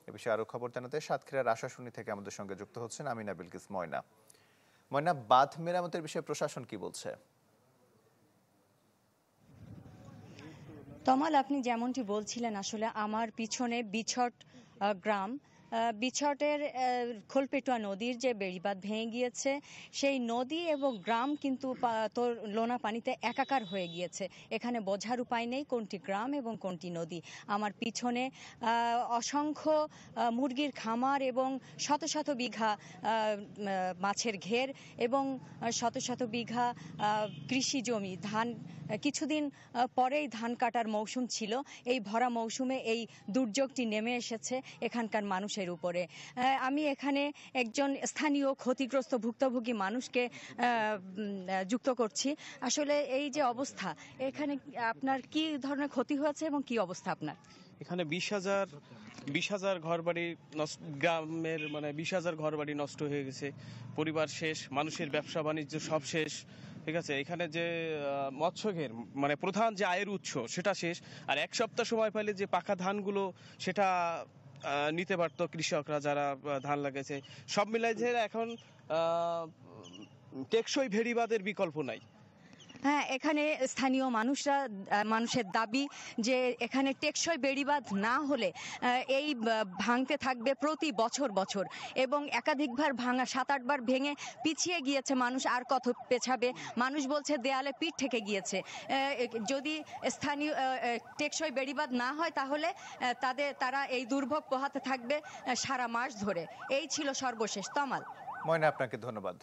এ বিষয়ে আরো খবর জানাতে সাতক্ষীরার আশাশুনি থেকে আমাদের সঙ্গে যুক্ত হচ্ছেন আমিনা বিলকিস ময়না। ময়না, বাঁধ মেরামতের বিষয়ে প্রশাসন কি বলছে? তমাল, আপনি যেমনটি বলছিলেন, আসলে আমার পিছনে বিছট গ্রাম, বিছটের খোলপেটুয়া নদীর যে বেড়িবাঁধ ভেঙে গিয়েছে, সেই নদী এবং গ্রাম কিন্তু তোর লোনা পানিতে একাকার হয়ে গিয়েছে। এখানে বোঝার উপায় নেই কোনটি গ্রাম এবং কোনটি নদী। আমার পিছনে অসংখ্য মুরগির খামার এবং শত শত বিঘা মাছের ঘের এবং শত শত বিঘা কৃষি জমি। ধান কিছুদিন পরেই ধান কাটার মৌসুম ছিল। এই ভরা মৌসুমে এই দুর্যোগটি নেমে এসেছে এখানকার মানুষের উপরে। আমি এখানে একজন স্থানীয় ক্ষতিগ্রস্ত ভুক্তভোগী মানুষকে যুক্ত করছি। আসলে এই যে অবস্থা, এখানে আপনার কি ধরনের ক্ষতি হয়েছে এবং কি অবস্থা আপনার? এখানে 20,000 ঘরবাড়ি গ্রামের 20,000 ঘরবাড়ি নষ্ট হয়ে গেছে। পরিবার শেষ, মানুষের ব্যবসা বাণিজ্য সব শেষ। ঠিক আছে, এখানে যে মৎস্যঘের প্রধান যে আয়ের উৎস সেটা শেষ। আর এক সপ্তাহ সময় পেলে যে পাকা ধানগুলো সেটা নিতে পারতো কৃষকরা যারা ধান লাগাইছে। সব মিলাই যে এখন টেকসই ভেড়িবাঁধের বিকল্প নাই। হ্যাঁ, এখানে স্থানীয় মানুষের দাবি যে এখানে টেকসই বেড়িবাঁধ না হলে এই ভাঙতে থাকবে প্রতি বছর বছর, এবং একাধিকবার ভাঙা, 7-8 বার ভেঙে পিছিয়ে গিয়েছে মানুষ। আর কত পেছাবে? মানুষ বলছে দেয়ালে পিঠ থেকে গিয়েছে। যদি স্থানীয় টেকসই বেড়িবাঁধ না হয় তাহলে তারা এই দুর্ভোগ পোহাতে থাকবে সারা মাস ধরে। এই ছিল সর্বশেষ। তমাল। ময়না, আপনাকে ধন্যবাদ।